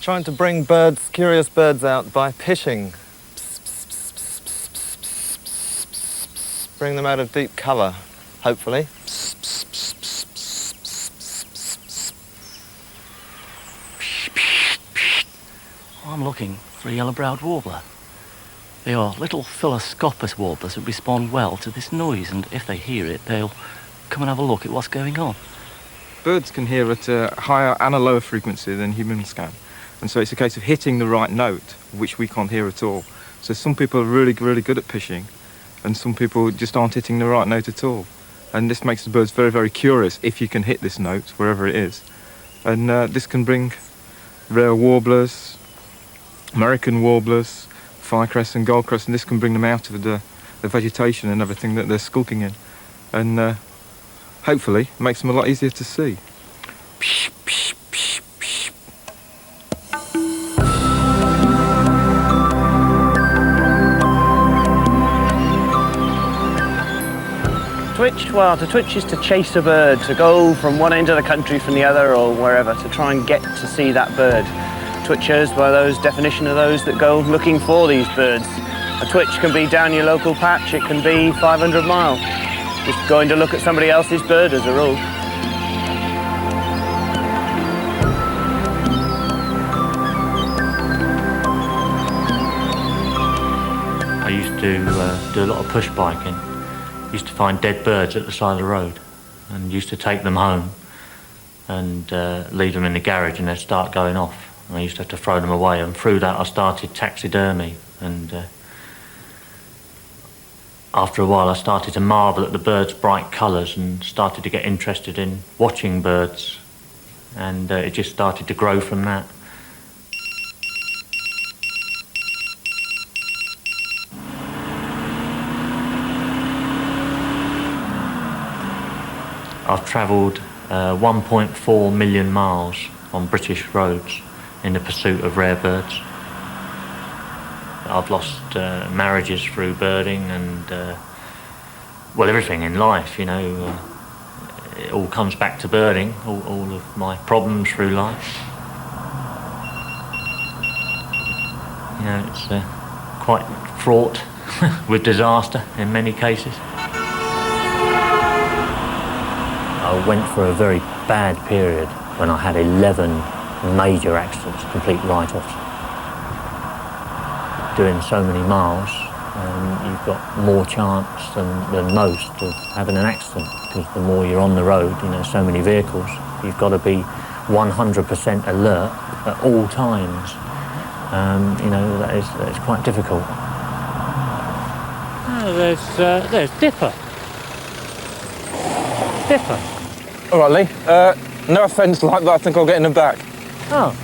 trying to bring birds, curious birds out by pitching. Bring them out of deep cover, hopefully. I'm looking for a yellow-browed warbler. They are little philoscopus warblers that respond well to this noise, and if they hear it, they'll come and have a look at what's going on. Birds can hear at a higher and a lower frequency than humans can. And so it's a case of hitting the right note, which we can't hear at all. So some people are really, really good at pitching, and some people just aren't hitting the right note at all. And this makes the birds very, very curious if you can hit this note, wherever it is. And this can bring rare warblers, American warblers, firecrests and goldcrests, and this can bring them out of the vegetation and everything that they're skulking in. And hopefully makes them a lot easier to see. Twitch? Well, to twitch is to chase a bird, to go from one end of the country from the other or wherever, to try and get to see that bird. Twitchers, by those definition of those that go looking for these birds. A twitch can be down your local patch, it can be 500 miles. Just going to look at somebody else's bird as a rule. I used to do a lot of push biking. Used to find dead birds at the side of the road and used to take them home and leave them in the garage and they'd start going off. And I used to have to throw them away, and through that I started taxidermy, and after a while I started to marvel at the birds' bright colours and started to get interested in watching birds, and it just started to grow from that. I've travelled 1.4 million miles on British roads in the pursuit of rare birds. I've lost marriages through birding and, well, everything in life, you know. It all comes back to birding, all of my problems through life. You know, it's quite fraught with disaster in many cases. I went for a very bad period when I had 11 major accidents, complete write-offs. Doing so many miles, you've got more chance than most of having an accident, because the more you're on the road, you know, so many vehicles, you've got to be 100% alert at all times. You know, that's quite difficult. Oh, there's Dipper. Dipper. All right, Lee. No offence like that, I think I'll get in the back. Oh.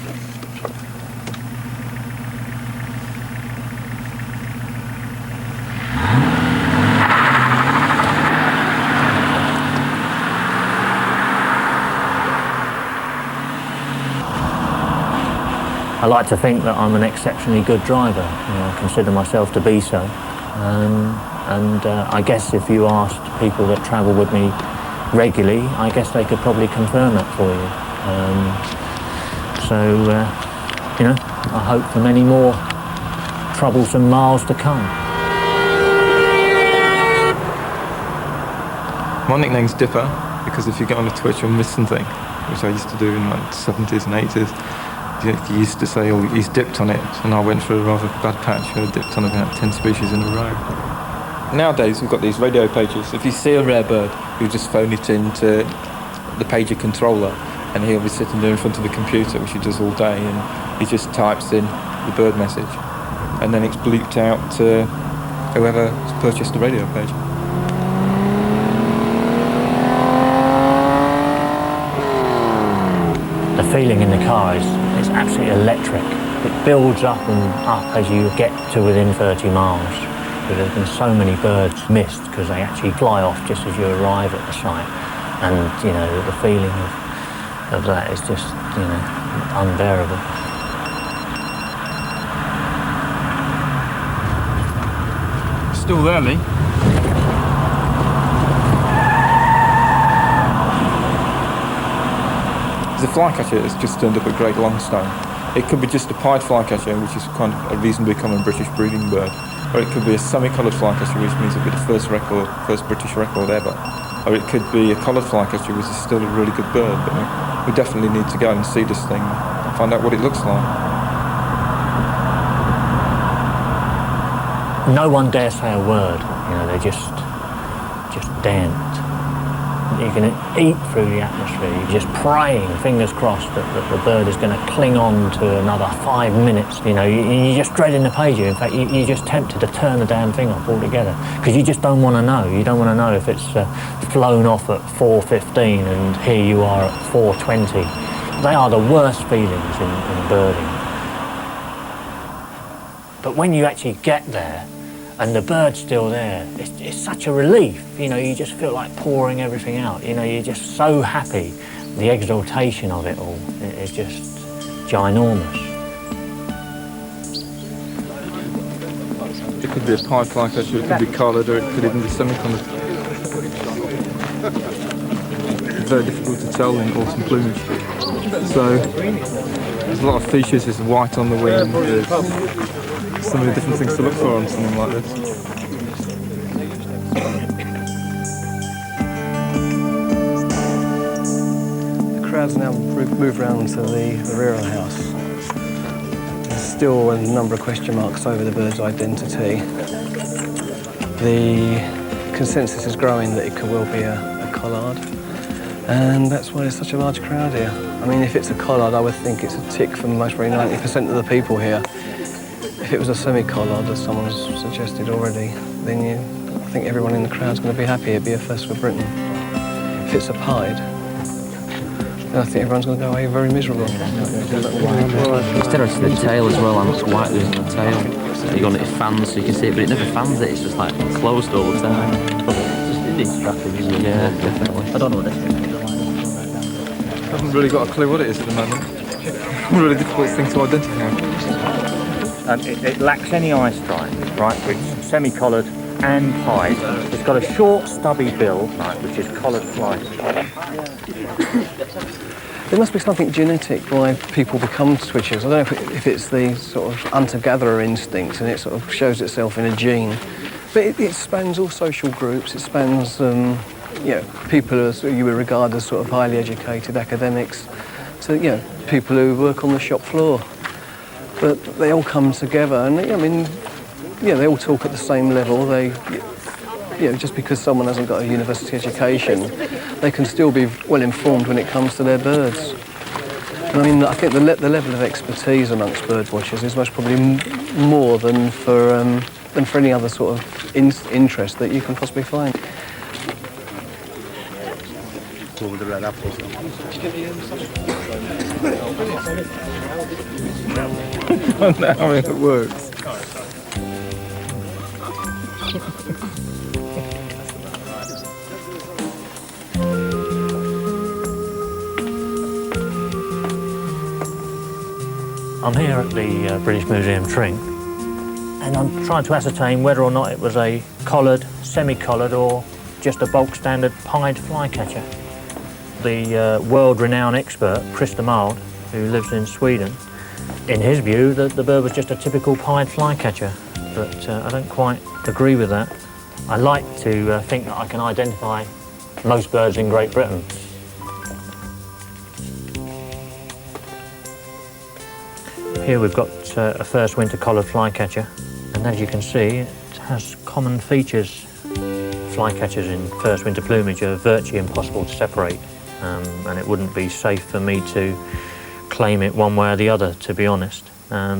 I like to think that I'm an exceptionally good driver. You know, I consider myself to be so. I guess if you asked people that travel with me regularly, I guess they could probably confirm that for you. You know, I hope for many more troublesome miles to come. My nickname's Dipper, because if you get on a twitch or miss something, which I used to do in like the 70s and 80s, you used to say, oh, he's dipped on it, and I went for a rather bad patch where I dipped on about 10 species in a row. Nowadays we've got these radio pages. If you see a rare bird, you just phone it into the pager controller, and he'll be sitting there in front of the computer, which he does all day, and he just types in the bird message, and then it's bleeped out to whoever has purchased the radio page. The feeling in the car is absolutely electric. It builds up and up as you get to within 30 miles. But there's been so many birds missed because they actually fly off just as you arrive at the site. And, you know, the feeling of that is just, you know, unbearable. Still there, Lee? The flycatcher has just turned up at Great Longstone, It could be just a pied flycatcher, which is kind of a reasonably common British breeding bird, or it could be a semi-coloured flycatcher, which means it'll be the first British record ever, or it could be a coloured flycatcher, which is still a really good bird. But we definitely need to go and see this thing and find out what it looks like. No one dare say a word. They're just daren't. You can eat through the atmosphere. You're just praying, fingers crossed, that the bird is going to cling on to another 5 minutes. You're just dreading the pager. In fact, you're just tempted to turn the damn thing off altogether because you just don't want to know. You don't want to know if it's flown off at 4:15 and here you are at 4:20. They are the worst feelings in birding. But when you actually get there and the bird's still there, it's such a relief. You just feel like pouring everything out. You're just so happy. The exaltation of it all is just ginormous. It could be a pied flycatcher, it could be coloured, or it could even be semi-coloured. It's very difficult to tell in autumn plumage. So there's a lot of features. There's white on the wing. There's so many different things to look for on something like this. The crowds now move round to the rear of the house. There's still a number of question marks over the bird's identity. The consensus is growing that it could well be a collard, and that's why there's such a large crowd here. I mean, if it's a collard, I would think it's a tick for most probably 90% of the people here. If it was a semi-collard, as someone's suggested already, then I think everyone in the crowd's going to be happy. It'd be a first for Britain. If it's a pied, then I think everyone's going to go away very miserable. Instead of the tail as well, how much white there's in the tail. You got it fans so you can see it, but it never fans it, it's just like closed all the time. It's distracting, isn't it? Yeah, definitely. I don't know what it is. I haven't really got a clue what it is at the moment. Really difficult thing to identify. It lacks any eye stripe, right? It's semi-collared and pied. It's got a short, stubby bill, right, which is collared fly. There must be something genetic why people become switchers. I don't know if it's the sort of hunter-gatherer instinct and it sort of shows itself in a gene, but it spans all social groups. It spans people who you would regard as sort of highly educated academics to people who work on the shop floor. But they all come together, and they all talk at the same level. They, just because someone hasn't got a university education, they can still be well informed when it comes to their birds. And I think the level of expertise amongst bird watchers is most probably more than for any other sort of interest that you can possibly find. I don't know how it works. I'm here at the British Museum Tring, and I'm trying to ascertain whether or not it was a collared, semi-collared, or just a bulk standard pied flycatcher. The world-renowned expert, Chris Mild, who lives in Sweden, in his view, the bird was just a typical pied flycatcher, but I don't quite agree with that. I like to think that I can identify most birds in Great Britain. Here we've got a first winter collared flycatcher, and as you can see, it has common features. Flycatchers in first winter plumage are virtually impossible to separate, and it wouldn't be safe for me to claim it one way or the other, to be honest,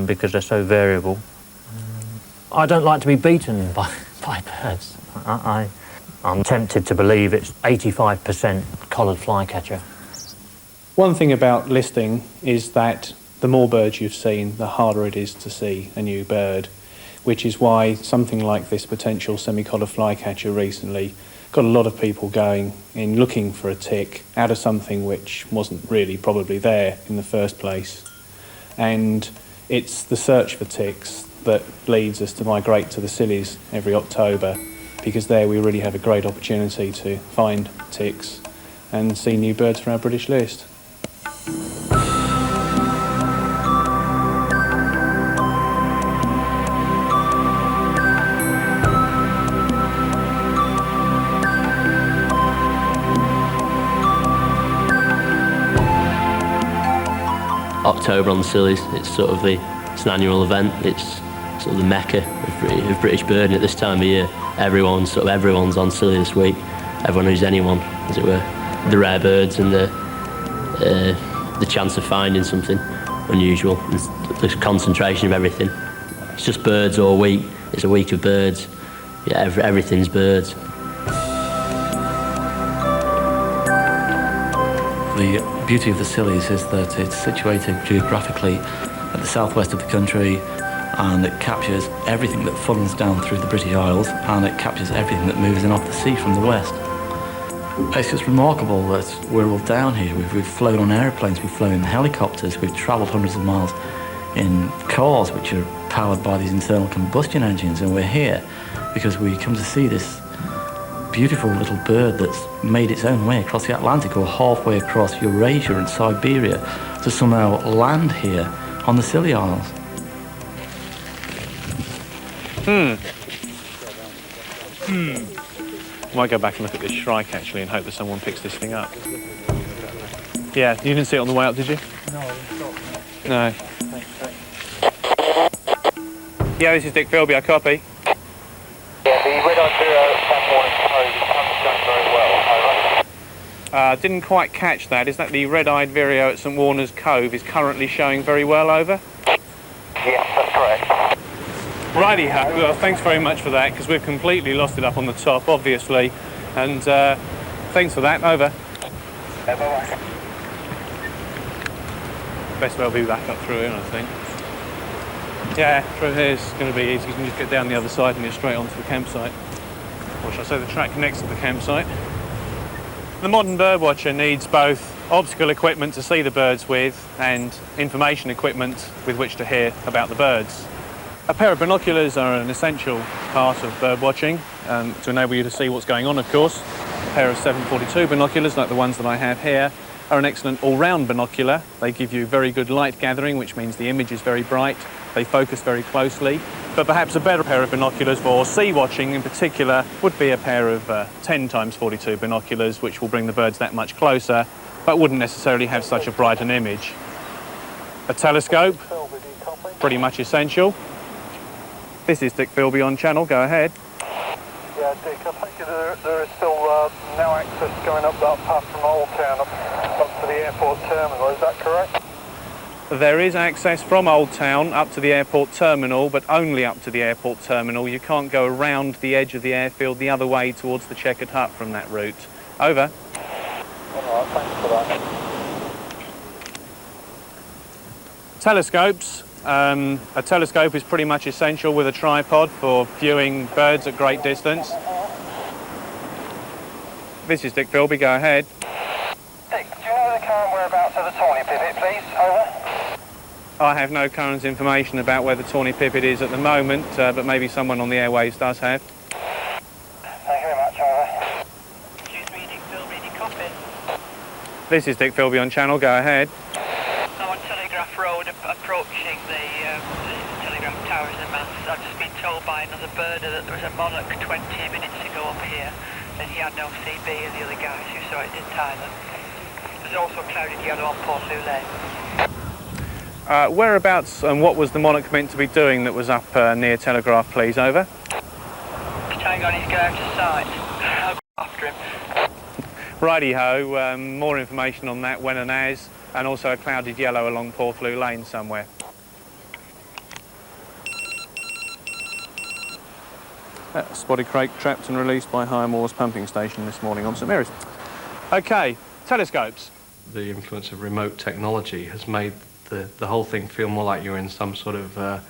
because they're so variable. I don't like to be beaten by birds. I'm tempted to believe it's 85% collared flycatcher. One thing about listing is that the more birds you've seen, the harder it is to see a new bird, which is why something like this potential semi-collared flycatcher recently got a lot of people going in looking for a tick out of something which wasn't really probably there in the first place. And it's the search for ticks that leads us to migrate to the Scillies every October, because there we really have a great opportunity to find ticks and see new birds from our British list. October on the Scillies. It's sort of it's an annual event. It's sort of the mecca of British birding at this time of year. Everyone's on Scilly this week. Everyone who's anyone, as it were. The rare birds and the chance of finding something unusual. The concentration of everything. It's just birds all week. It's a week of birds. Yeah, everything's birds. The beauty of the Scillies is that it's situated geographically at the southwest of the country, and it captures everything that funnels down through the British Isles, and it captures everything that moves in off the sea from the west. It's just remarkable that we're all down here. We've flown on aeroplanes, we've flown in helicopters, we've travelled hundreds of miles in cars which are powered by these internal combustion engines, and we're here because we come to see this beautiful little bird that's made its own way across the Atlantic or halfway across Eurasia and Siberia to somehow land here on the Scilly Isles. I might go back and look at this shrike actually and hope that someone picks this thing up. Yeah, you didn't see it on the way up, did you? No. Yeah, this is Dick Philby, I copy. Yeah, the red-eyed vireo at St. Warner's Cove is going very well, over. Didn't quite catch that. Is that the red-eyed vireo at St. Warner's Cove is currently showing very well, over? Yes, that's correct. Righty-ho, well, thanks very much for that, because we've completely lost it up on the top, obviously, and thanks for that, over. Yeah, bye-bye. Best well be back up through here, I think. Yeah, through here is going to be easy, you can just get down the other side and get straight onto the campsite. Or should I say the track next to the campsite. The modern birdwatcher needs both optical equipment to see the birds with and information equipment with which to hear about the birds. A pair of binoculars are an essential part of bird watching to enable you to see what's going on, of course. A pair of 742 binoculars, like the ones that I have here, are an excellent all-round binocular. They give you very good light gathering, which means the image is very bright. They focus very closely. But perhaps a better pair of binoculars for sea watching in particular would be a pair of 10x42 binoculars, which will bring the birds that much closer, but wouldn't necessarily have such a bright an image. A telescope, pretty much essential. This is Dick Philby on channel, go ahead. Yeah, Dick, I think there is still no access going up that path from Old Town up to the airport terminal, is that correct? There is access from Old Town up to the airport terminal, but only up to the airport terminal. You can't go around the edge of the airfield the other way towards the Checkered Hut from that route. Over. All right, thanks for that. Telescopes. A telescope is pretty much essential with a tripod for viewing birds at great distance. This is Dick Philby, go ahead. Dick, do you know the current whereabouts of the tawny pipit, please? Over. I have no current information about where the tawny pipit is at the moment, but maybe someone on the airwaves does have. Thank you very much, over. Excuse me, Dick Philby, Dick copy. This is Dick Philby on channel, go ahead. I'm on Telegraph Road approaching the telegraph towers and masts. I've just been told by another birder that there was a monarch 20 minutes ago up here and he had no CB and the other guys who saw it didn't either. There's also a clouded yellow on Portslade Lane. Whereabouts and what was the monarch meant to be doing that was up near Telegraph, please, over? He's trying on his go out of sight. I'll go after him. Righty-ho, more information on that when and as, and also a clouded yellow along Portslade Lane somewhere. Spotted crake trapped and released by High Moors pumping station this morning on St Mary's. OK, telescopes. The influence of remote technology has made the whole thing feel more like you're in some sort of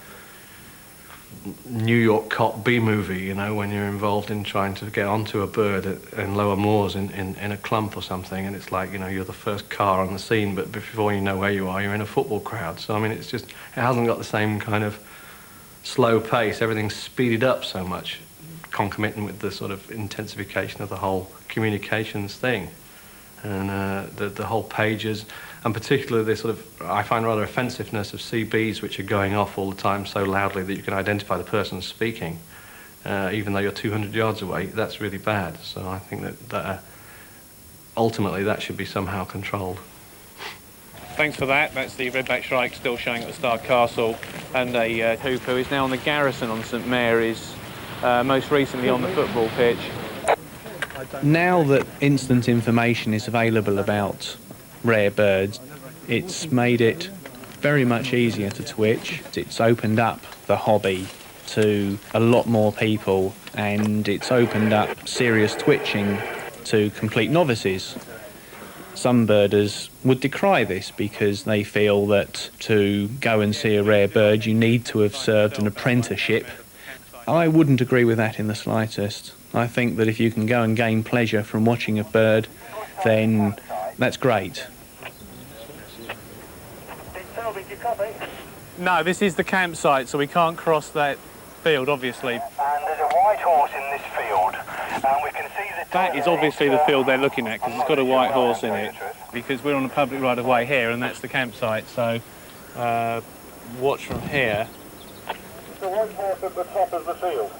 New York cop B-movie, you know, when you're involved in trying to get onto a bird in lower moors in a clump or something, and it's like, you know, you're the first car on the scene, but before you know where you are, you're in a football crowd. So, I mean, it's just, it hasn't got the same kind of slow pace. Everything's speeded up so much, concomitant with the sort of intensification of the whole communications thing. And the whole pages, and particularly the sort of, I find rather offensiveness of CBs which are going off all the time so loudly that you can identify the person speaking, even though you're 200 yards away. That's really bad. So I think that ultimately that should be somehow controlled. Thanks for that. That's the redback shrike still showing at the Star Castle, and a hoopoe is now on the garrison on St Mary's, most recently on the football pitch. Now that instant information is available about rare birds, it's made it very much easier to twitch. It's opened up the hobby to a lot more people, and it's opened up serious twitching to complete novices. Some birders would decry this because they feel that to go and see a rare bird you need to have served an apprenticeship. I wouldn't agree with that in the slightest. I think that if you can go and gain pleasure from watching a bird, then that's great. No, this is the campsite, so we can't cross that field, obviously. And there's a white horse in this field, and we can see that is obviously the field they're looking at, because it's got a white horse in it, because we're on a public right-of-way here, and that's the campsite, so watch from here. The white horse at the top of the field?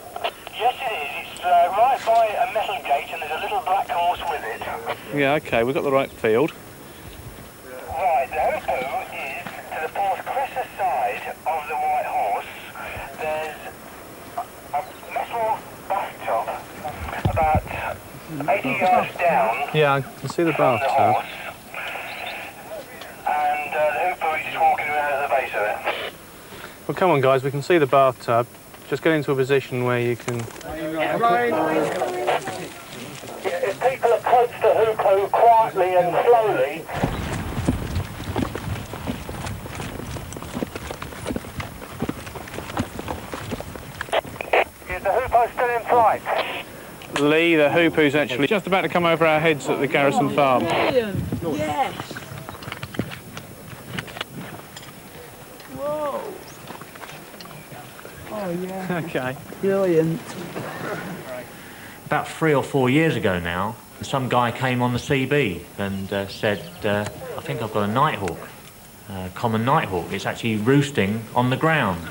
Yes, it is. It's right by a metal gate, and there's a little black horse with it. Yeah, OK, we've got the right field. Right, the hoopoe is to the port crescent side of the white horse. There's a metal bathtub about 80 yards down. Yeah, I can see the bathtub. And the hoopoe is just walking around at the base of it. Well, come on, guys, we can see the bathtub. Just get into a position where you can... If people approach the hoopoe quietly and slowly... Is the hoopoe still in flight? Lee, the hoopoe's actually just about to come over our heads at the Garrison Farm. Yes. Whoa. Oh, yeah. OK. Brilliant. About 3 or 4 years ago now, some guy came on the CB and said, I think I've got a nighthawk, common nighthawk. It's actually roosting on the ground.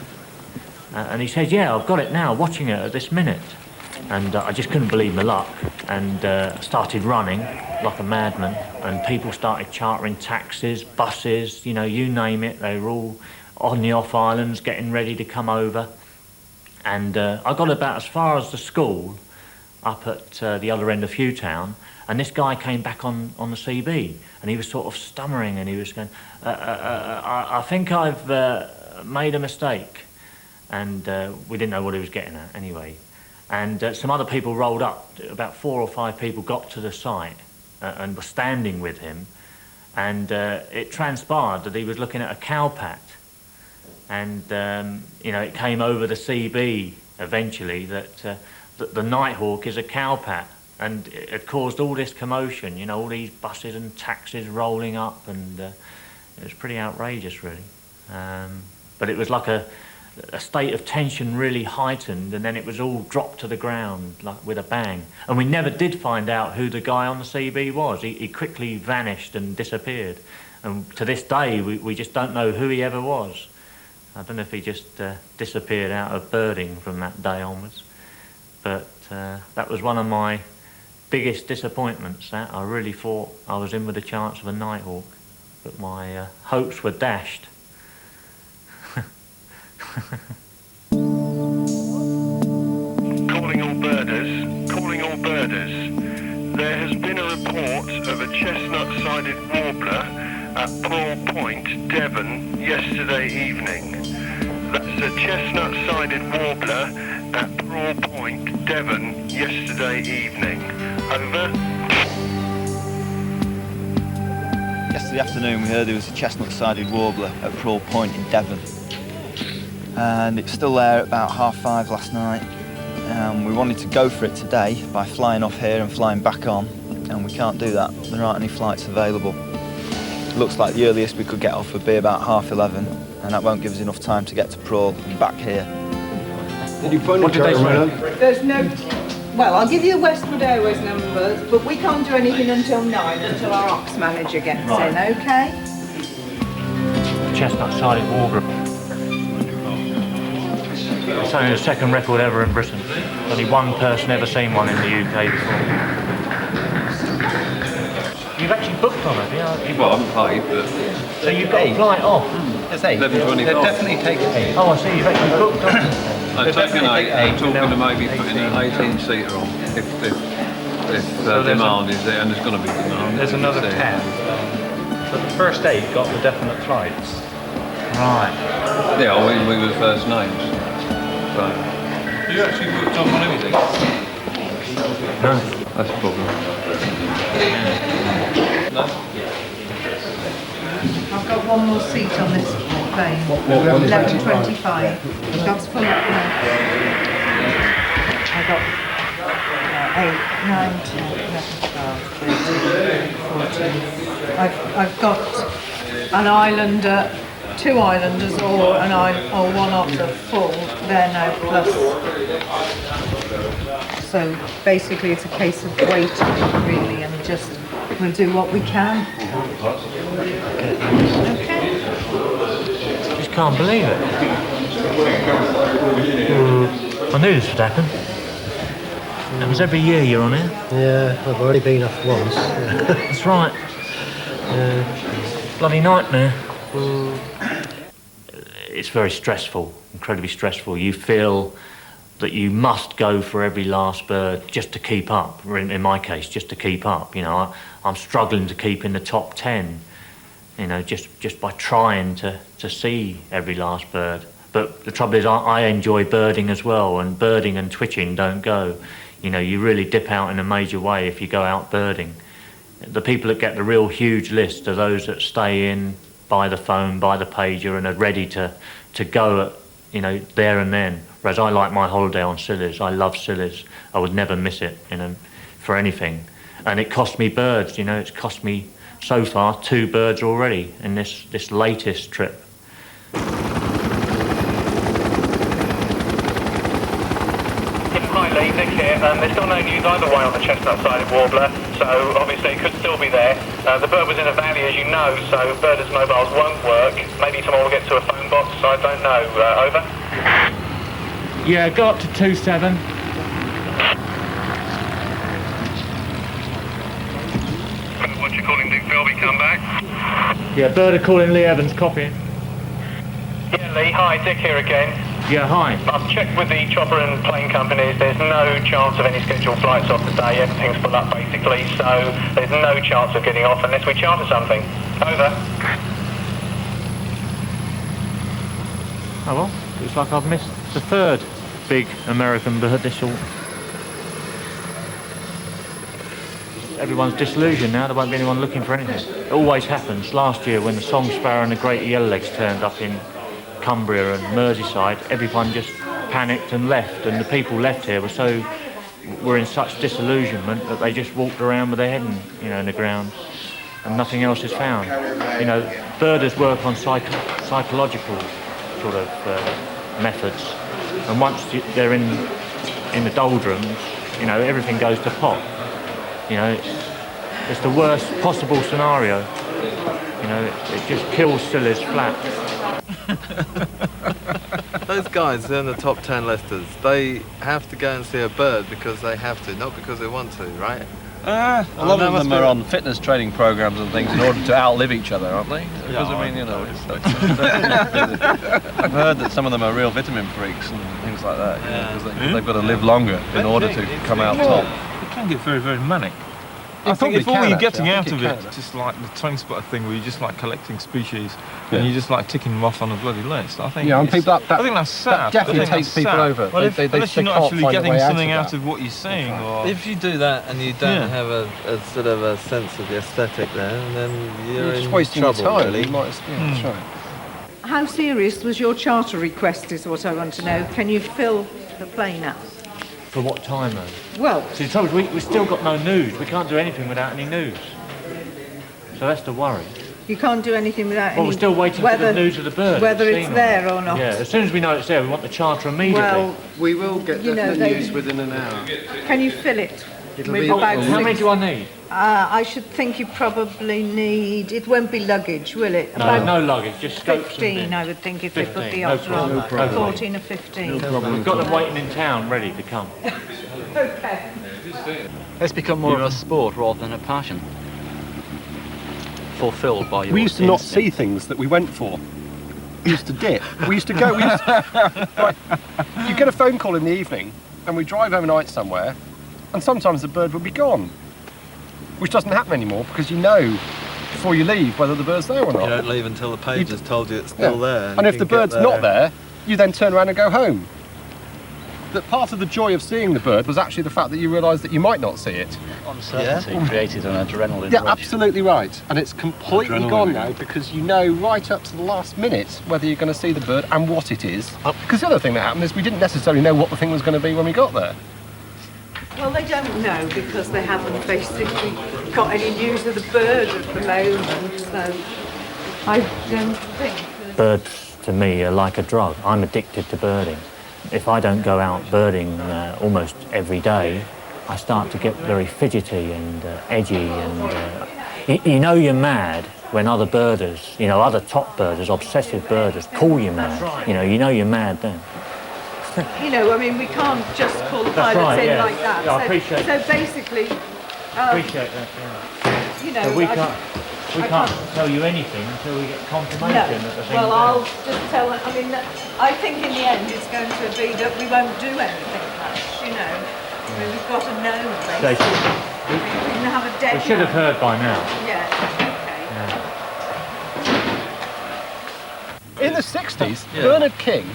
And he said, yeah, I've got it now, watching it at this minute. And I just couldn't believe my luck, and started running like a madman, and people started chartering taxis, buses, you know, you name it. They were all on the off islands getting ready to come over. And I got about as far as the school up at the other end of Hewtown, and this guy came back on the CB, and he was sort of stammering, and he was going, I think I've made a mistake. And we didn't know what he was getting at anyway. And some other people rolled up. About 4 or 5 people got to the site and were standing with him. And it transpired that he was looking at a cowpat. And, you know, it came over the CB eventually that the nighthawk is a cowpat. And it had caused all this commotion, you know, all these buses and taxis rolling up. And it was pretty outrageous, really. But it was like a state of tension really heightened, and then it was all dropped to the ground like with a bang. And we never did find out who the guy on the CB was. He quickly vanished and disappeared. And to this day, we just don't know who he ever was. I don't know if he just disappeared out of birding from that day onwards. But that was one of my biggest disappointments, that. I really thought I was in with a chance of a nighthawk, but my hopes were dashed. Calling all birders. There has been a report of a chestnut-sided warbler at Paul Point, Devon, yesterday evening. That's a chestnut-sided warbler at Paul Point, Devon, yesterday evening. Over. Yesterday afternoon we heard there was a chestnut-sided warbler at Prawl Point in Devon. And it's still there at about 5:30 last night. We wanted to go for it today by flying off here and flying back on, and we can't do that. There aren't any flights available. It looks like the earliest we could get off would be about 11:30, and that won't give us enough time to get to Prawl and back here. Did you find it, gentlemen? There's no... Well, I'll give you the Westwood Airways numbers, but we can't do anything until 9, until our ops manager gets in, OK? Chestnut-sided warbler. It's only the second record ever in Britain. Only one person ever seen one in the UK before. You've actually booked on it, yeah? Well, I haven't paid, but... So you've got a flight off? It's 8. 11:25. They'd definitely take 8. Oh, I see, you've actually booked on it. I've taken 8. I'm talking to maybe putting an 18-seater on, if demand is there, and there's going to be demand. There's another there. 10. But the first 8 got the definite flights. Right. Yeah, we were the first names. So. You actually booked on everything? No. That's a problem. No? I've got one more seat on this plane. 11:25. That's full up now. I got 8, 9, 10, 11, 12, 13, 14. I've got an Islander, 2 Islanders, or one Otter full. They're now plus. So basically, it's a case of waiting, really, and just we'll do what we can. Okay. Just can't believe it. I knew this would happen. It was every year you're on here. Yeah, I've already been off once. That's right. Bloody nightmare. It's very stressful, incredibly stressful. You feel that you must go for every last bird just to keep up, or in my case, just to keep up. You know, I'm struggling to keep in the top 10, you know, just by trying to see every last bird. But the trouble is I enjoy birding as well, and birding and twitching don't go. You know, you really dip out in a major way if you go out birding. The people that get the real huge list are those that stay in by the phone, by the pager, and are ready to go at, you know, there and then. Whereas I like my holiday on Scillies. I love Scillies. I would never miss it, you know, for anything. And it cost me birds, you know. It's cost me so far 2 birds already in this latest trip. Hi Lee, Nick here. There's still no news either way on the chestnut-sided warbler, so obviously it could still be there. The bird was in a valley, as you know, so birders' mobiles won't work. Maybe tomorrow we'll get to a phone box, I don't know. Over? Yeah, go up to 27. What you calling Dick Philby, come back? Yeah, bird are calling Lee Evans, copying. Yeah Lee, hi, Dick here again. Yeah, hi. I've checked with the chopper and plane companies. There's no chance of any scheduled flights off today. Everything's full up basically, so there's no chance of getting off unless we charter something. Over. Oh well, looks like I've missed the 3rd big American bird this all. Everyone's disillusioned now, there won't be anyone looking for anything. It always happens. Last year when the song sparrow and the great yellowlegs turned up in Cumbria and Merseyside, everyone just panicked and left, and the people left here were in such disillusionment that they just walked around with their head in the ground, and nothing else is found. You know, birders work on psychological sort of methods, and once they're in the doldrums, you know, everything goes to pot. You know, it's the worst possible scenario. You know, it just kills Scillies flat. Those guys in the top 10 listers, they have to go and see a bird because they have to, not because they want to, right? A lot of them are on fitness training programs and things in order to outlive each other, aren't they? Because Yeah, I mean, you know, I've heard that some of them are real vitamin freaks and things like that. Yeah. Because they've got to live longer in order to come out top. It can get very, very manic. I think if it all can, you're actually. getting I out think of it it, can. just like the train spotter thing where you just like collecting species Yeah. and you just like ticking them off on a bloody list, I think. Yeah, and people I think that's sad. that definitely I think takes that's people sad. over. Well, They unless you're not can't actually find a getting way something out out of of what you're saying, or If you do that and you don't Yeah. have a sort of a sense of the aesthetic there, then you're just in wasting trouble, your time. really. You might, that's right. How serious was your charter request is what I want to know. Can you fill the plane up? For what time though? Well, See, the trouble is we've still got no news. We can't do anything without any news. So that's the worry. you can't do anything without Well, any... we're still waiting for the news of the bird. Whether We've it's seen there it. or not. Yeah, as soon as we know it's there, we want the charter immediately. Well, We will get You know, the they- news within an hour. Can you fill it? It'll with be- about How many six- do I need? I should think you probably need... It won't be luggage, will it? No, no luggage, just scopes 15, and I would think, if they put 15, the no offer on. problem. No problem. 14 or 15. We've got them waiting in town, ready to come. Okay. It's become more of a sport rather than a passion. fulfilled by your We used to not instinct. see things that we went for. We used to dip. We used to go. Right, you get a phone call in the evening, and we drive overnight somewhere, and sometimes the bird would be gone, which doesn't happen anymore because you know before you leave whether the bird's there or not. You don't leave until the page has told you it's still there. And if you the can get bird's not there, you then turn around and go home. That part of the joy of seeing the bird was actually the fact that you realised that you might not see it. Uncertainty created an adrenaline Yeah, rush. absolutely right. And it's completely Adrenaline. gone now because you know right up to the last minute whether you're going to see the bird and what it is. Because the other thing that happened is we didn't necessarily know what the thing was going to be when we got there. Well, they don't know because they haven't basically got any news of the bird at the moment, so I don't think... Birds, to me, are like a drug. I'm addicted to birding. If I don't go out birding almost every day, I start to get very fidgety and edgy, and you know you're mad when other birders, other top birders, obsessive birders, call you mad. You know you're mad then. we can't just call the That's pilots right, in yeah. like that. Yeah, I appreciate so basically... appreciate that, yeah. So we I can't tell you anything until we get confirmation that the thing's Well, I'll there. just tell... I think in the end it's going to be that we won't do anything much, we've got to know, basically. We can have a deadline. We should have heard by now. Yeah, okay. In the 60s, Bernard King,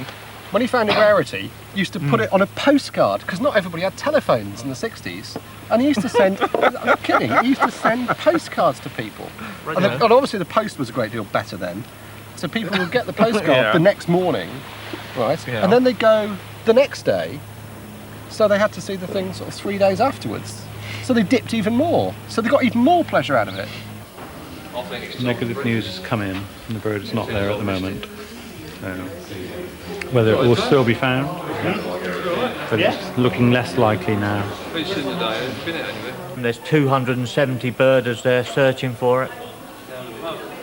when he found a rarity, used to put it on a postcard because not everybody had telephones in the 60s. And he used to send, I'm not kidding, he used to send postcards to people. And obviously the post was a great deal better then. So people would get the postcard the next morning, right? Yeah. And then they'd go the next day. So they had to see the thing sort of 3 days afterwards. So they dipped even more. So they got even more pleasure out of it. Negative news has come in and the bird is not there at the moment. Whether it will still be found, but it's looking less likely now. There's 270 birders there searching for it,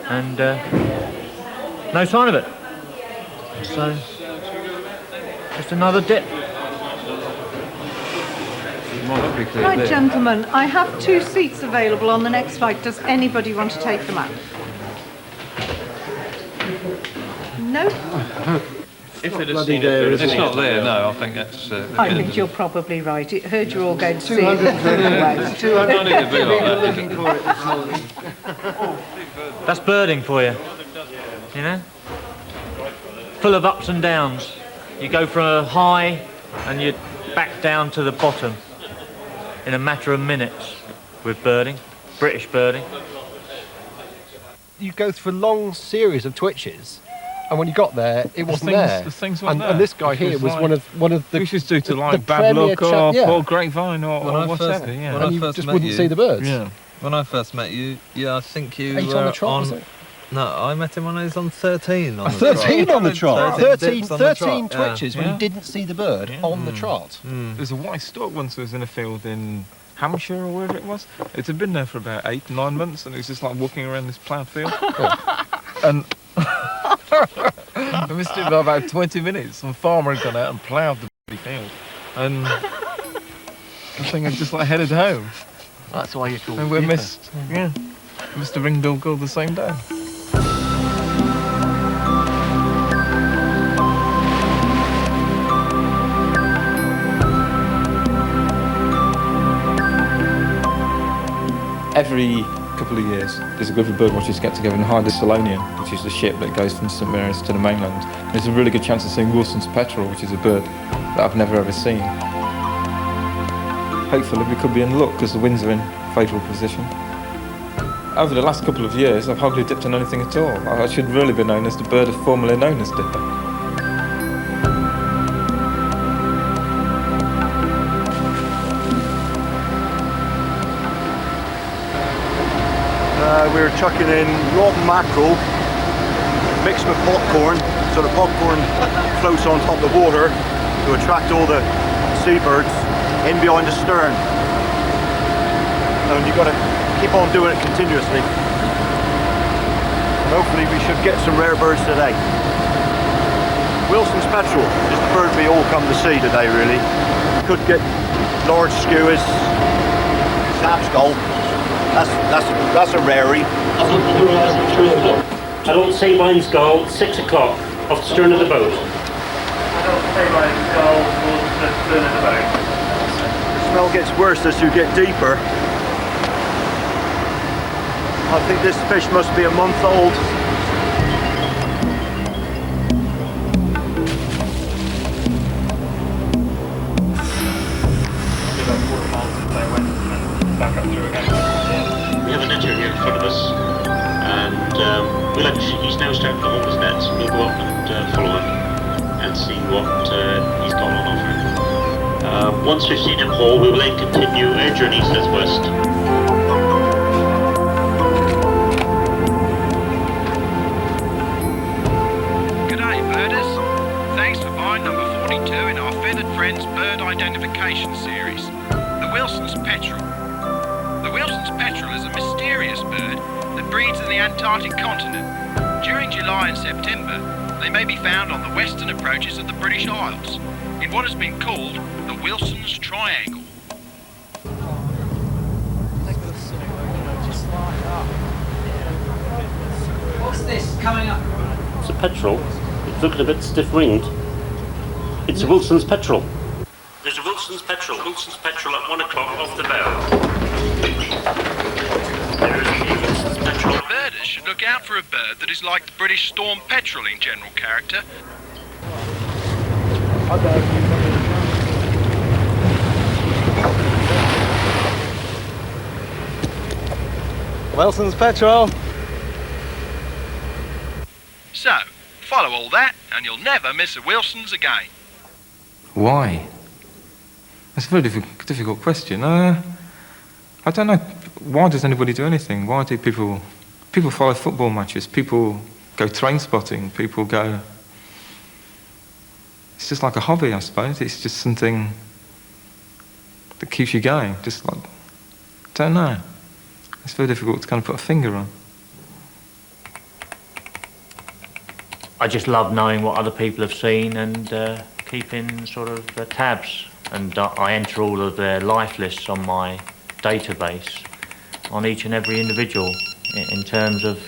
and no sign of it. So, just another dip. Right, gentlemen, I have 2 seats available on the next flight. Does anybody want to take them up? No? If it's not there, no, I think that's... I think you're probably right. It heard you all going to see it. 230. That's birding for you, full of ups and downs. You go from a high and you back down to the bottom in a matter of minutes with birding, British birding. You go through a long series of twitches. And when you got there, it wasn't there. The things weren't there. And this guy here was one of the. Which is due to the bad luck or poor grapevine or whatever. When you I first just met wouldn't you, see the birds. Yeah. When I first met you, I think you 8 were on the trot, was it? No, I met him when I was on 13 on the 13 trot. on the trot. 13 13 twitches when you didn't see the bird on the trot. There's a white stork once that was in a field in Hampshire or wherever it was. It had been there for about 8-9 months, and it was just like walking around this ploughed field. And I missed it by about 20 minutes. Some farmer had gone out and ploughed the field, and the thing had just like headed home. That's why you call it. And we missed, missed the ringdove gull the same day. Every couple of years, there's a group of birdwatchers get together and hire the Salonian, which is the ship that goes from St. Mary's to the mainland. There's a really good chance of seeing Wilson's petrel, which is a bird that I've never ever seen. Hopefully we could be in luck because the winds are in favourable position. Over the last couple of years, I've hardly dipped on anything at all. I should really be known as the bird formerly known as Dipper. We were chucking in rotten mackerel mixed with popcorn, so the popcorn floats on top of the water to attract all the seabirds in behind the stern. And you've got to keep on doing it continuously. And hopefully we should get some rare birds today. Wilson's petrel is the bird we all come to see today, really. Could get large skuas, sapskull. That's a rarity. Up on the horizon, 3 o'clock. Adult Seabine's goal, 6 o'clock, off the stern of the boat. Adult Seabine's goal towards the stern of the boat. The smell gets worse as you get deeper. I think this fish must be a month old. We have a netter here in front of us, and he's now starting to hold his net, so we'll go up and follow him and see what he's got on offer. Once we've seen him haul, we will then continue our journey southwest. G'day birders, thanks for buying number 42 in our Feathered Friends bird identification series, the Wilson's Petrel. The Wilson's Petrel is a mysterious bird that breeds in the Antarctic continent. During July and September, they may be found on the western approaches of the British Isles, in what has been called the Wilson's Triangle. What's this coming up? It's a petrel. It's looking a bit stiff-winged. It's a Wilson's Petrel. There's a Wilson's Petrel at 1 o'clock off the bow. Birders should look out for a bird that is like the British storm petrel in general character. Wilson's Petrel. So, follow all that and you'll never miss a Wilson's again. Why? That's a very difficult question. I don't know. Why does anybody do anything? Why do people follow football matches? People go train spotting. People go... It's just like a hobby, I suppose. It's just something that keeps you going. Just like... don't know. It's very difficult to kind of put a finger on. I just love knowing what other people have seen and keeping sort of tabs. And I enter all of their life lists on my database on each and every individual in terms of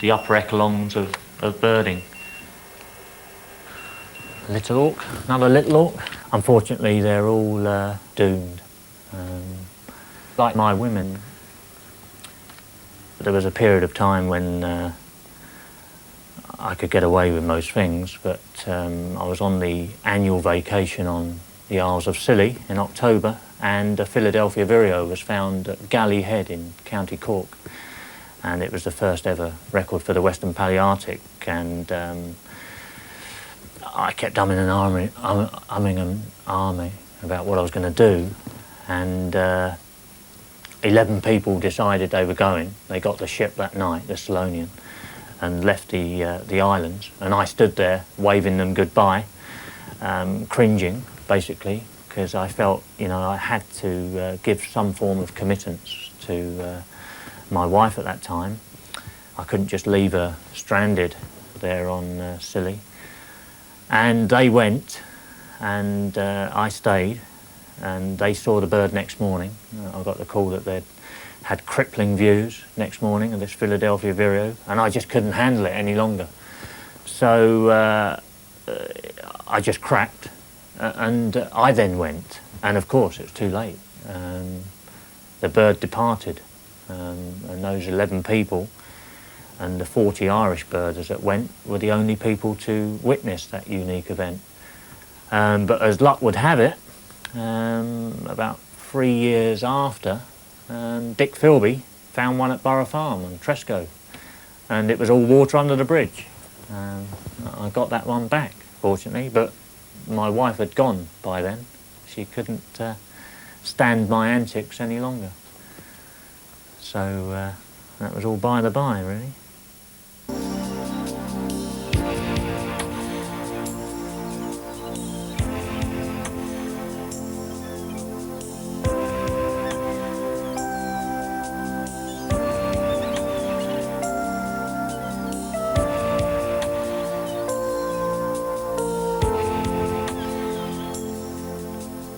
the upper echelons of birding. Little auk, another little auk. Unfortunately, they're all doomed. Like my women, there was a period of time when I could get away with most things, but I was on the annual vacation on the Isles of Scilly in October, and a Philadelphia vireo was found at Galley Head in County Cork, and it was the first ever record for the Western Palearctic, and I kept umming and ahhing about what I was going to do, and 11 people decided they were going. They got the ship that night, the Salonian, and left the islands, and I stood there waving them goodbye, cringing basically, because I felt, you know, I had to give some form of committance to my wife at that time. I couldn't just leave her stranded there on Scilly. And they went, and I stayed, and they saw the bird next morning. I got the call that they'd had crippling views next morning of this Philadelphia vireo, and I just couldn't handle it any longer. So I just cracked, and I then went, and of course it was too late. The bird departed, and those 11 people and the 40 Irish birders that went were the only people to witness that unique event. But as luck would have it, about 3 years after, Dick Philby found one at Borough Farm on Tresco, and it was all water under the bridge. I got that one back, fortunately, but my wife had gone by then. She couldn't stand my antics any longer. So that was all by the by, really.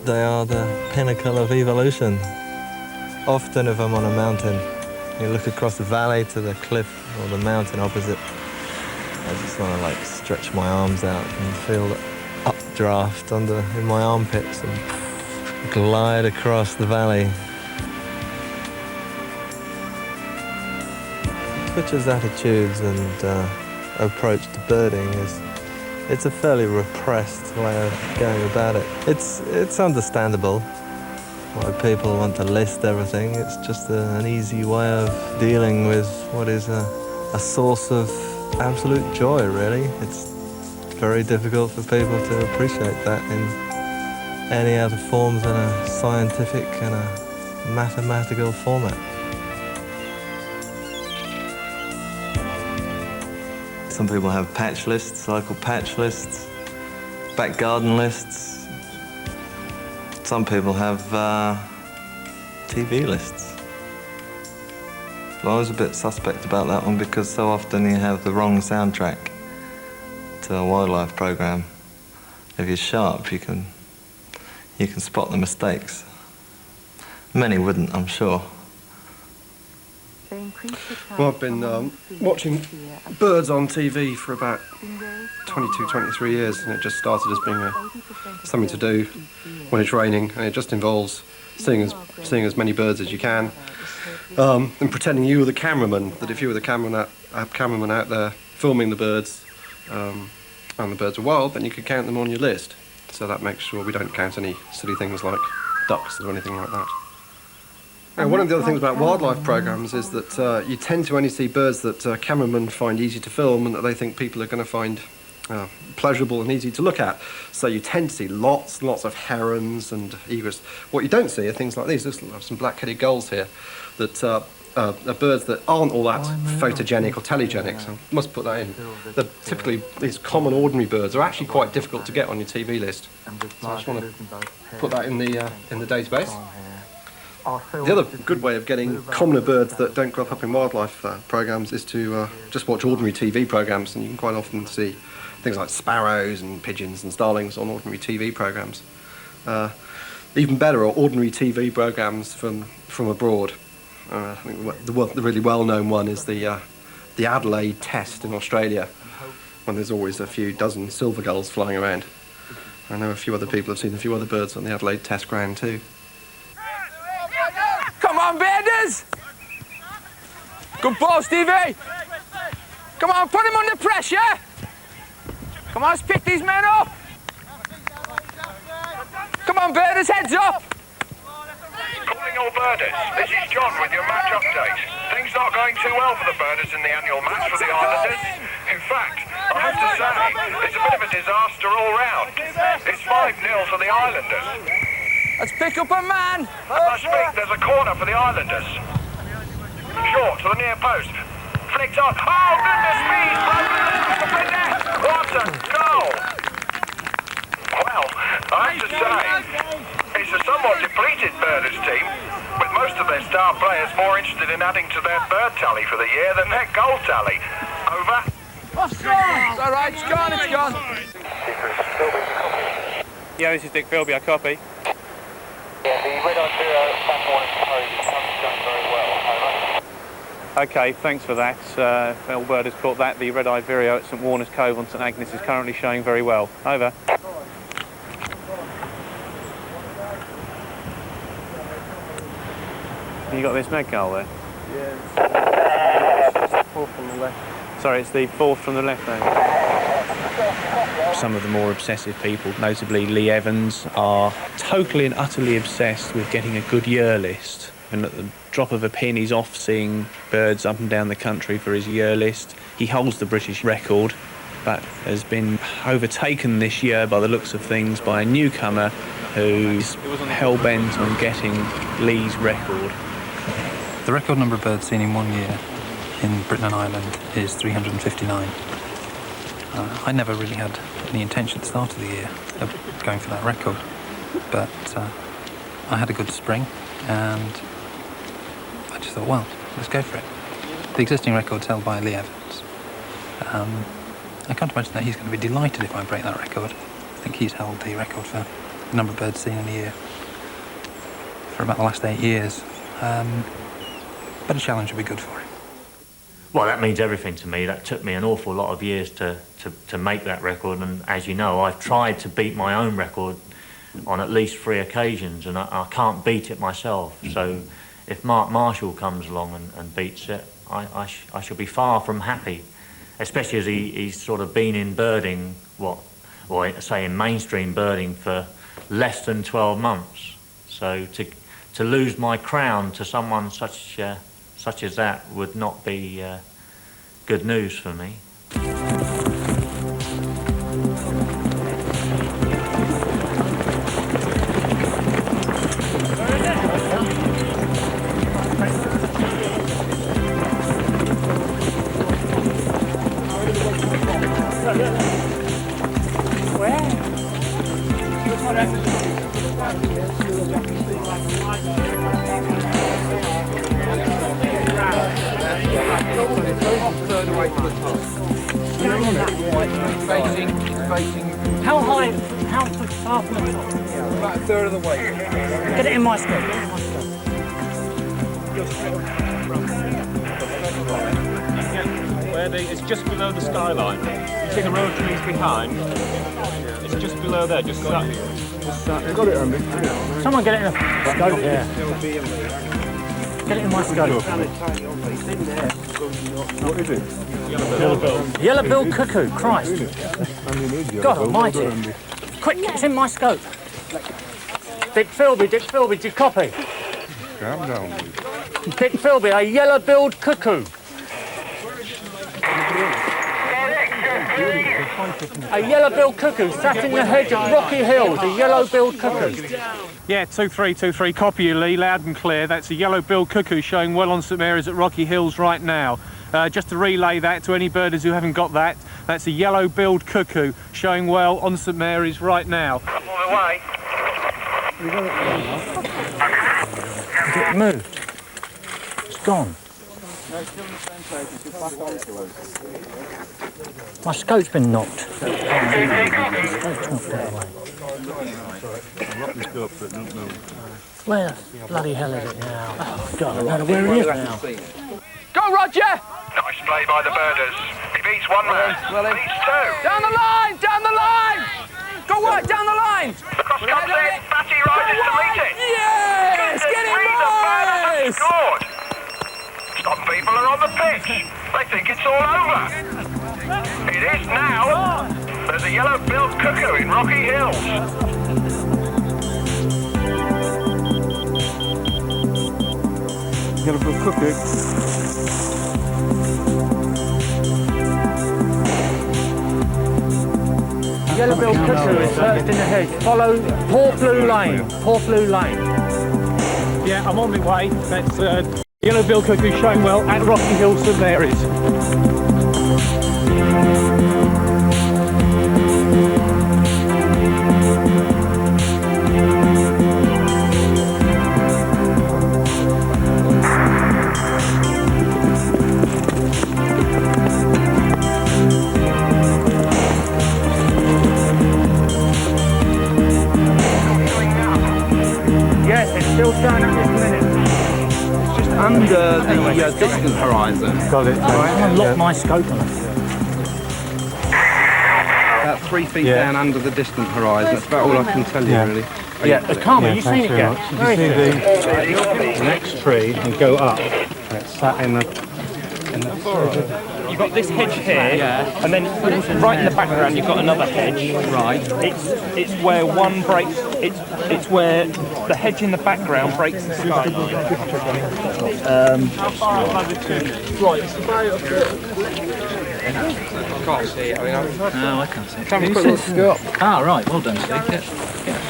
They are the pinnacle of evolution. Often if I'm on a mountain, You look across the valley to the cliff or the mountain opposite. I just want to like stretch my arms out and feel the updraft in my armpits and glide across the valley. Switchers' attitudes and approach to birding it's a fairly repressed way of going about it. It's understandable why people want to list everything. It's just an easy way of dealing with what is a source of absolute joy, really. It's very difficult for people to appreciate that in any other forms than a scientific and a mathematical format. Some people have patch lists, local patch lists, back garden lists. Some people have TV lists. Well, I was a bit suspect about that one because so often you have the wrong soundtrack to a wildlife program. If you're sharp, you can spot the mistakes. Many wouldn't, I'm sure. Well, I've been watching birds on TV for about 22, 23 years, and it just started as being something to do when it's raining, and it just involves seeing as many birds as you can, and pretending you were the cameraman, that if you were the cameraman out there filming the birds, and the birds are wild, then you could count them on your list. So that makes sure we don't count any silly things like ducks or anything like that. And one of the other things about wildlife programs is that you tend to only see birds that cameramen find easy to film and that they think people are going to find pleasurable and easy to look at. So you tend to see lots and lots of herons and egrets. What you don't see are things like these. There's some black-headed gulls here that are birds that aren't all that photogenic or telegenic, so I must put that in. Typically, these common ordinary birds are actually quite difficult to get on your TV list. So I just want to put that in the database. The other good way of getting commoner birds that don't crop up in wildlife programs is to just watch ordinary TV programs, and you can quite often see things like sparrows and pigeons and starlings on ordinary TV programs. Even better are ordinary TV programs from abroad. I think the really well-known one is the Adelaide Test in Australia, when there's always a few dozen silver gulls flying around. I know a few other people have seen a few other birds on the Adelaide Test ground too. Come on, Bearders! Good ball, Stevie! Come on, put him under pressure! Come on, let's pick these men up! Come on, Bearders, heads up! Calling all birders, this is John with your match update. Things not going too well for the birders in the annual match for the Islanders. In fact, I have to say, it's a bit of a disaster all round. It's 5-0 for the Islanders. Let's pick up a man! As I speak, there's a corner for the Islanders. Short to the near post. Flicked on. Oh, goodness me! He's broken the defender! What a goal! Well, I have to say, it's a somewhat depleted birders team, with most of their star players more interested in adding to their bird tally for the year than their goal tally. Over. It's all right, it's gone, it's gone. Yeah, this is Dick Philby, I copy. Yeah, the Red Eye Zero platform is going very well. Over. Okay, thanks for that. All birders caught that. The Red Eye Vireo at St Warner's Cove on St Agnes is currently showing very well. Over. You got this Med gull there? Yeah, it's the fourth from the left. Sorry, it's the fourth from the left there. Some of the more obsessive people, notably Lee Evans, are totally and utterly obsessed with getting a good year list. And at the drop of a pin, he's off seeing birds up and down the country for his year list. He holds the British record, but has been overtaken this year, by the looks of things, by a newcomer who's hell-bent on getting Lee's record. The record number of birds seen in 1 year in Britain and Ireland is 359. I never really had any intention at the start of the year of going for that record, but I had a good spring and I just thought, well, let's go for it. The existing record's held by Lee Evans. I can't imagine that he's going to be delighted if I break that record. I think he's held the record for the number of birds seen in a year for about the last 8 years. But a challenge would be good for him. Well, that means everything to me. That took me an awful lot of years to make that record, and as you know, I've tried to beat my own record on at least 3 occasions, and I can't beat it myself. So if Mark Marshall comes along and beats it, I shall be far from happy, especially as he's sort of been in birding, say in mainstream birding for less than 12 months. So to lose my crown to someone such as that would not be good news for me. How high? How far from the top? About a third of the way. Get it in my scope. It's just below the skyline. You see the road trees behind? It's just below there, just that. Got it, Andy. Someone get it in a scope. Yeah. Get it in my scope. What is it? Yellow-billed cuckoo, Christ. God almighty. Quick, it's in my scope. Dick Philby, do you copy? Calm down. Dick Philby, a yellow-billed cuckoo. A yellow-billed cuckoo sat in the hedge at Rocky Hills, a yellow-billed cuckoo. Yeah, 2323, copy you, Lee, loud and clear. That's a yellow-billed cuckoo showing well on St Mary's at Rocky Hills right now. Just to relay that to any birders who haven't got that, that's a yellow-billed cuckoo showing well on St Mary's right now. Up on the way. Has it moved? It's gone. No, it's still in the same place. It's just back onto us. My scope's been knocked. Rock the scope, but don't move. Where the bloody hell is it now? Oh, God, I don't know where it is now. Go, Roger! Nice play by the birders. He beats one man. Beats 2. Down the line! Down the line! Go White, down the line! The cross comes in. Batty rises to meet it. Yes! Get him, boys! Scored. Some people are on the pitch. They think it's all over. It is now. There's a yellow-billed cuckoo in Rocky Hills. Yellow-billed cuckoo. Yellow-billed cuckoo is perched in the hedge. Follow Port Blue Lane. Port Blue Lane. Yeah, I'm on my way. That's yellow-billed cuckoo showing well at Rocky Hills St Mary's. Yes, it's still showing at this minute. It's just under the distant horizon. Got it. I locked my scope on it. About 3 feet down under the distant horizon. That's about all I can tell you, really. Yeah, Carmen, you seen it yet? You see the next tree and go up. It's sat in the You've got this hedge here, and then right in the background you've got another hedge. Right. It's where one breaks. It's where the hedge in the background breaks the skyline. How far above the two? Right, it's about a foot. Can't see it. No, I can't see it. Have a quick look. Go up. Ah, right. Well done, Steve. Yeah.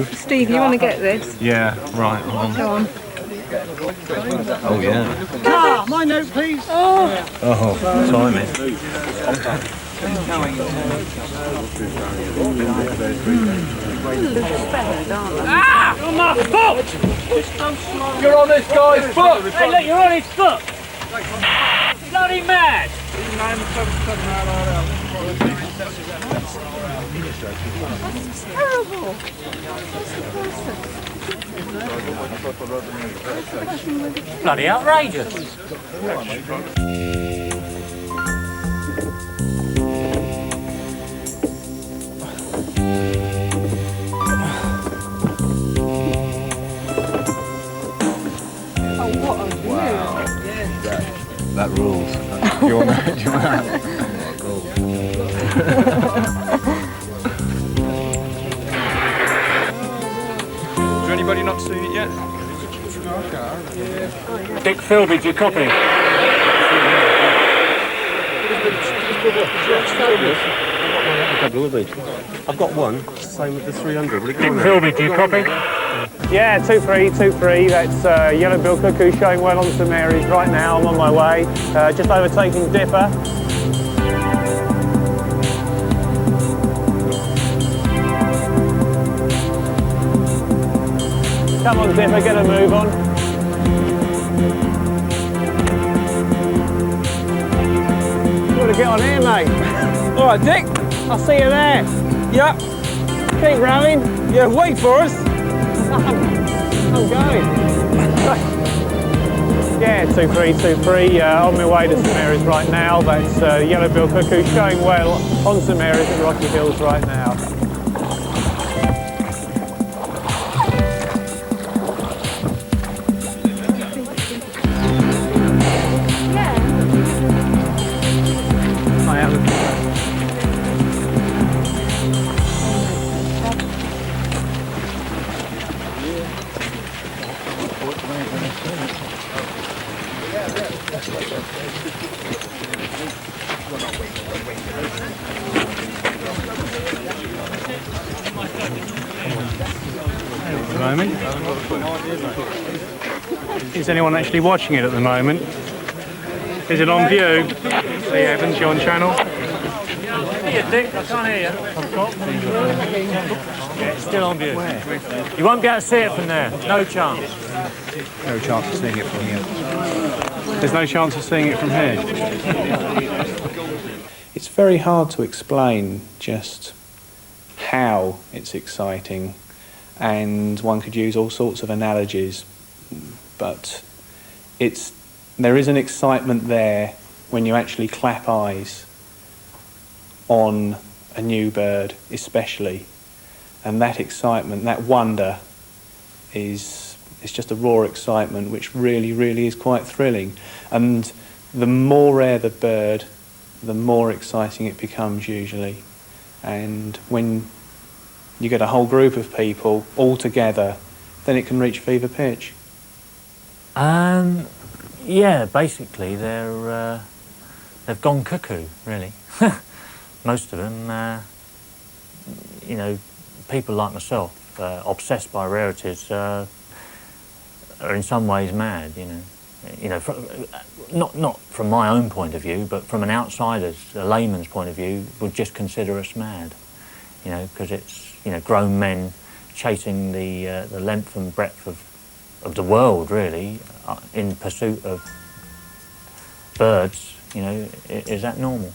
Steve, you want to get this? Yeah, right. Go on. Oh yeah. Ah, my note, please. Oh. Timing. Ah! On my foot! You're on this guy's foot! Hey, look, you're on his foot! Bloody mad! That's terrible. Bloody outrageous. That rules. Do you want that? Is there anybody not seen it yet? Dick Philby, do you copy? I've got one, same with the 300. Will it go Dick on Philby, do you copy? Yeah, 2-3. That's yellow-billed cuckoo showing well on St Mary's right now. I'm on my way, just overtaking Dipper. Come on, Dipper, get a move on. You want to get on here, mate? All right, Dick. I'll see you there. Yep. Keep rowing. Yeah, wait for us. I'm going. Yeah, 2-3. On my way to St Mary's right now. That's yellow-billed cuckoo showing well on St Mary's at Rocky Hills right now. I am. At the moment. Is anyone actually watching it at the moment? Is it on view? Lee Evans, you on channel? Hey, Dick, I can't hear you. Yeah, it's still on view. You won't be able to see it from there. No chance. No chance of seeing it from here. There's no chance of seeing it from here. It's very hard to explain just how it's exciting, and one could use all sorts of analogies, but there is an excitement there when you actually clap eyes on a new bird, especially, and that excitement, that wonder, is just a raw excitement which really is quite thrilling. And the more rare the bird, the more exciting it becomes usually. And when you get a whole group of people all together, then it can reach fever pitch. Yeah, basically they've gone cuckoo, really. Most of them, you know, people like myself, obsessed by rarities, are in some ways mad. You know, not from my own point of view, but from an outsider's, a layman's point of view, would just consider us mad. You know, because it's, you know, grown men chasing the length and breadth of the world, really, in pursuit of birds. You know, is that normal?